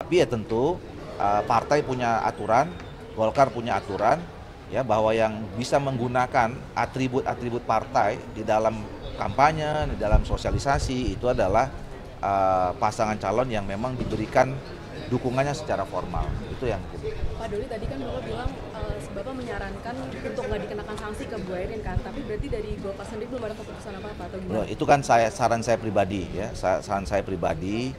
Tapi ya tentu partai punya aturan, Golkar punya aturan, ya, bahwa yang bisa menggunakan atribut-atribut partai di dalam kampanye, di dalam sosialisasi itu adalah pasangan calon yang memang diberikan dukungannya secara formal. Itu yang gitu. Pak Doli tadi kan Bapak bilang Bapak menyarankan untuk nggak dikenakan sanksi ke Bu Airin kan, tapi berarti dari Golkar sendiri belum ada keputusan apa-apa atau gimana? Itu kan saran saya pribadi, ya, saran saya pribadi.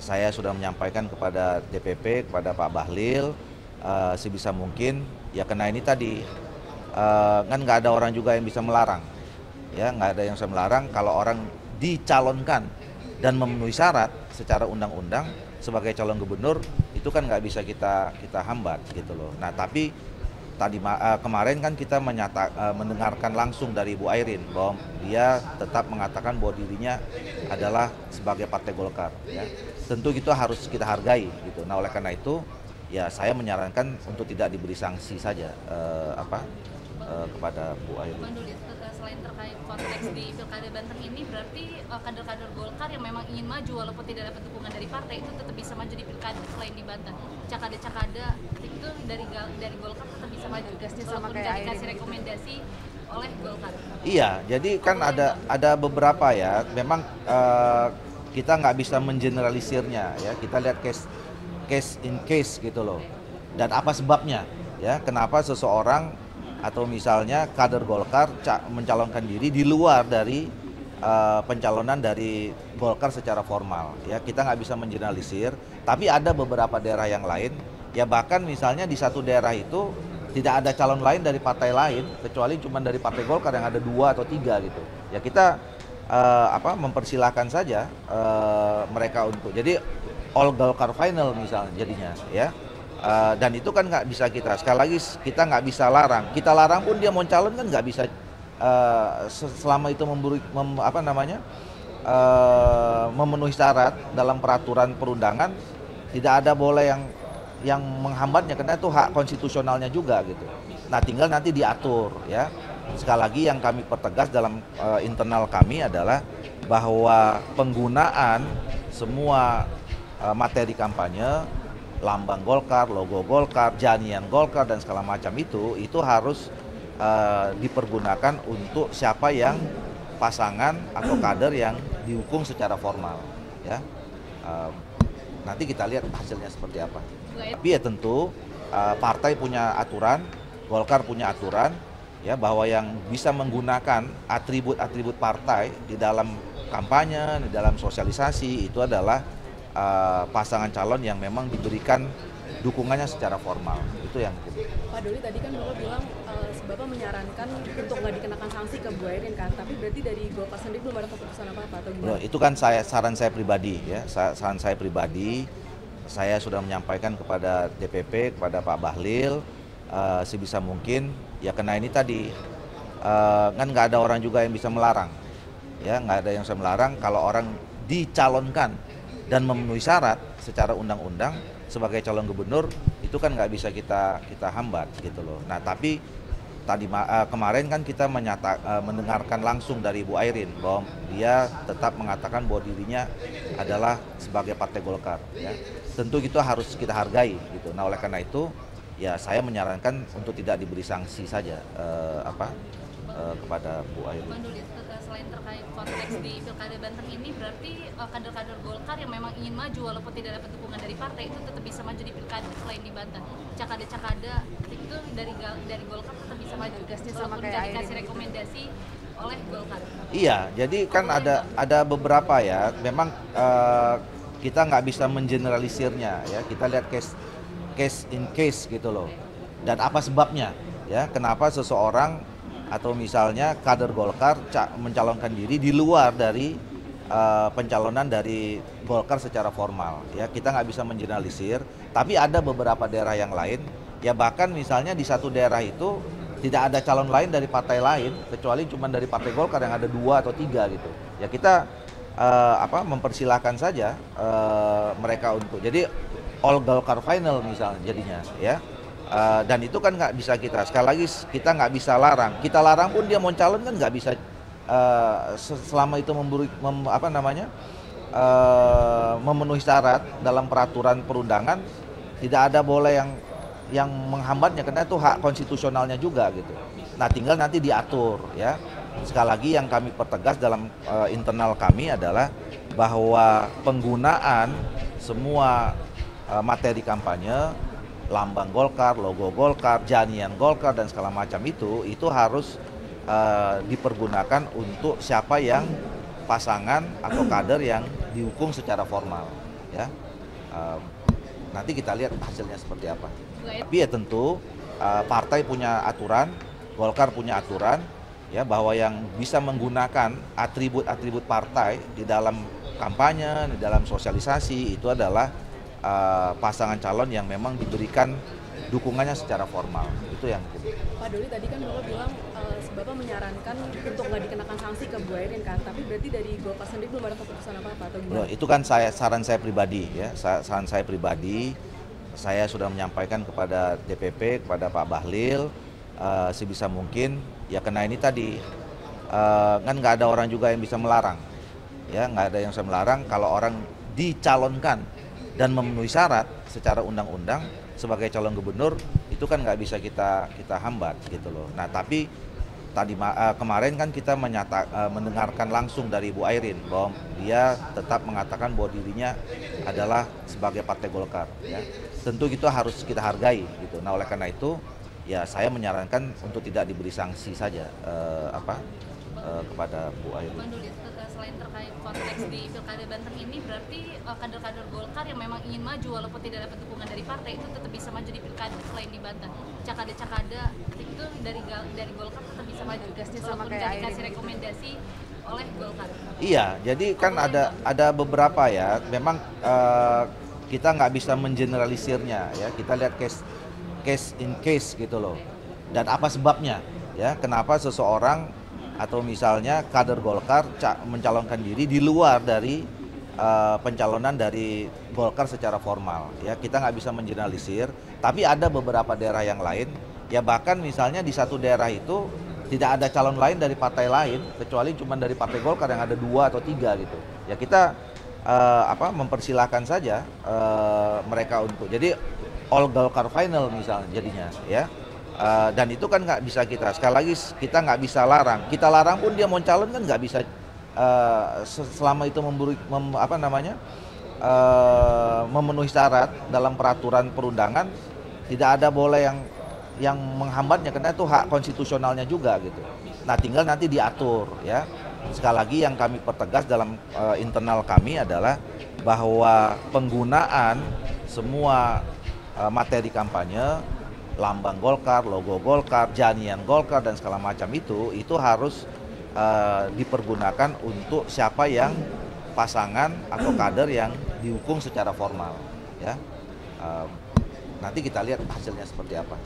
Saya sudah menyampaikan kepada DPP, kepada Pak Bahlil, sebisa mungkin ya kena ini tadi, kan nggak ada orang juga yang bisa melarang, ya, nggak ada yang bisa melarang kalau orang dicalonkan dan memenuhi syarat secara undang-undang sebagai calon gubernur, itu kan nggak bisa kita hambat gitu loh. Nah tapi kemarin kan kita mendengarkan langsung dari Bu Airin bahwa dia tetap mengatakan bahwa dirinya adalah sebagai partai Golkar, ya. Tentu itu harus kita hargai gitu. Nah oleh karena itu ya saya menyarankan untuk tidak diberi sanksi saja kepada Bu Airin. Bang Doli, selain terkait konteks di Pilkada Banten ini, berarti kader-kader Golkar yang memang ingin maju walaupun tidak dapat dukungan dari partai itu tetap bisa maju di Pilkada selain di Banten. Cakada-cakada itu dari Golkar tetap bisa maju, walaupun tidak dikasih rekomendasi oleh Golkar. Iya, jadi kan ada beberapa, ya. Memang kita nggak bisa mengeneralisirnya, ya. Kita lihat case in case gitu loh. Dan apa sebabnya, ya? Kenapa seseorang atau misalnya kader Golkar mencalonkan diri di luar dari pencalonan dari Golkar secara formal, ya. Kita nggak bisa mengeneralisir, tapi ada beberapa daerah yang lain, ya, bahkan misalnya di satu daerah itu tidak ada calon lain dari partai lain kecuali cuma dari partai Golkar yang ada 2 atau 3 gitu. Ya kita mempersilahkan saja mereka untuk jadi all Golkar final misalnya jadinya, ya. Dan itu kan nggak bisa sekali lagi kita nggak bisa larang. Kita larang pun dia mau calon kan nggak bisa selama itu memenuhi syarat dalam peraturan perundangan, tidak ada boleh yang menghambatnya karena itu hak konstitusionalnya juga gitu. Nah tinggal nanti diatur, ya. Sekali lagi yang kami pertegas dalam internal kami adalah bahwa penggunaan semua materi kampanye, lambang Golkar, logo Golkar, janian Golkar dan segala macam itu harus dipergunakan untuk siapa yang pasangan atau kader yang dihukum secara formal, ya. Nanti kita lihat hasilnya seperti apa. Tapi ya tentu partai punya aturan, Golkar punya aturan, ya, bahwa yang bisa menggunakan atribut-atribut partai di dalam kampanye, di dalam sosialisasi itu adalah pasangan calon yang memang diberikan dukungannya secara formal. Itu yang gitu. Pak Doli tadi kan Bapak bilang Bapak menyarankan untuk nggak dikenakan sanksi ke Bu Airin kan, tapi berarti dari Golkar sendiri belum ada keputusan apa-apa atau gimana? Itu kan saran saya pribadi, ya. Saran saya pribadi. Saya sudah menyampaikan kepada DPP, kepada Pak Bahlil, sebisa mungkin ya kena ini tadi, kan nggak ada orang juga yang bisa melarang, ya, nggak ada yang bisa melarang kalau orang dicalonkan dan memenuhi syarat secara undang-undang sebagai calon gubernur, itu kan nggak bisa kita hambat gitu loh. Nah tapi kemarin kan kita mendengarkan langsung dari Bu Airin bahwa dia tetap mengatakan bahwa dirinya adalah sebagai partai Golkar, ya. Tentu itu harus kita hargai gitu. Nah oleh karena itu ya saya menyarankan untuk tidak diberi sanksi saja kepada Bu Airin. Bang Doli, selain terkait konteks di Pilkada Banten ini, berarti kader-kader Golkar yang memang ingin maju walaupun tidak dapat dukungan dari partai itu tetap bisa maju di Pilkada selain di Banten. Cakada-cakada itu dari Golkar tetap bisa maju, walaupun tidak dikasih rekomendasi oleh Golkar. Iya, jadi kan ada beberapa, ya. Memang kita nggak bisa mengeneralisirnya, ya. Kita lihat case in case gitu loh. Dan apa sebabnya, ya? Kenapa seseorang atau misalnya kader Golkar mencalonkan diri di luar dari pencalonan dari Golkar secara formal, ya. Kita nggak bisa mengeneralisir, tapi ada beberapa daerah yang lain, ya, bahkan misalnya di satu daerah itu tidak ada calon lain dari partai lain kecuali cuma dari partai Golkar yang ada 2 atau 3 gitu. Ya kita mempersilahkan saja mereka untuk jadi all Golkar final misalnya jadinya, ya. Dan itu kan nggak bisa sekali lagi kita nggak bisa larang. Kita larang pun dia mau calon kan nggak bisa selama itu memenuhi syarat dalam peraturan perundangan, tidak ada boleh yang menghambatnya karena itu hak konstitusionalnya juga gitu. Nah, tinggal nanti diatur ya. Sekali lagi yang kami pertegas dalam internal kami adalah bahwa penggunaan semua materi kampanye, lambang Golkar, logo Golkar, janjian Golkar dan segala macam itu harus dipergunakan untuk siapa yang pasangan atau kader yang dihukum secara formal ya. Nanti kita lihat hasilnya seperti apa. Tapi ya tentu partai punya aturan, Golkar punya aturan ya, bahwa yang bisa menggunakan atribut-atribut partai di dalam kampanye, di dalam sosialisasi itu adalah pasangan calon yang memang diberikan dukungannya secara formal. Itu yang Pak Doli tadi kan Bapak bilang Bapak menyarankan untuk nggak dikenakan sanksi ke Bu Airin kan, tapi berarti dari Golkar sendiri belum ada keputusan apa-apa atau gimana? Itu kan saran saya pribadi ya, saran saya pribadi. Saya sudah menyampaikan kepada DPP, kepada Pak Bahlil sebisa mungkin ya, karena ini tadi kan nggak ada orang juga yang bisa melarang ya, nggak ada yang bisa melarang kalau orang dicalonkan dan memenuhi syarat secara undang-undang sebagai calon gubernur, itu kan nggak bisa kita hambat gitu loh. Nah, tapi tadi kemarin kan kita mendengarkan langsung dari Bu Airin bahwa dia tetap mengatakan bahwa dirinya adalah sebagai partai Golkar ya. Tentu itu harus kita hargai gitu. Nah, oleh karena itu ya saya menyarankan untuk tidak diberi sanksi saja kepada Bu Airin. Selain terkait konteks di Pilkada Banten ini, berarti kader-kader Golkar yang memang ingin maju walaupun tidak dapat dukungan dari partai itu tetap bisa maju di Pilkada selain di Banten. Cakada-cakada itu dari Golkar tetap bisa maju walaupun tidak dikasih rekomendasi oleh Golkar. Iya, jadi kan ada beberapa ya. Memang kita nggak bisa mengeneralisirnya ya. Kita lihat case in case gitu loh. Dan apa sebabnya ya? Kenapa seseorang atau misalnya kader Golkar mencalonkan diri di luar dari pencalonan dari Golkar secara formal ya. Kita nggak bisa mengeneralisir, tapi ada beberapa daerah yang lain ya, bahkan misalnya di satu daerah itu tidak ada calon lain dari partai lain kecuali cuma dari partai Golkar yang ada 2 atau 3 gitu ya. Kita mempersilahkan saja mereka untuk jadi all Golkar final misalnya jadinya ya. Dan itu kan nggak bisa sekali lagi kita nggak bisa larang. Kita larang pun dia mau calon kan nggak bisa selama itu memenuhi syarat dalam peraturan perundangan, tidak ada boleh yang menghambatnya karena itu hak konstitusionalnya juga gitu. Nah, tinggal nanti diatur ya. Sekali lagi yang kami pertegas dalam internal kami adalah bahwa penggunaan semua materi kampanye, lambang Golkar, logo Golkar, janjian Golkar dan segala macam itu harus dipergunakan untuk siapa yang pasangan atau kader yang dihukum secara formal ya. Nanti kita lihat hasilnya seperti apa.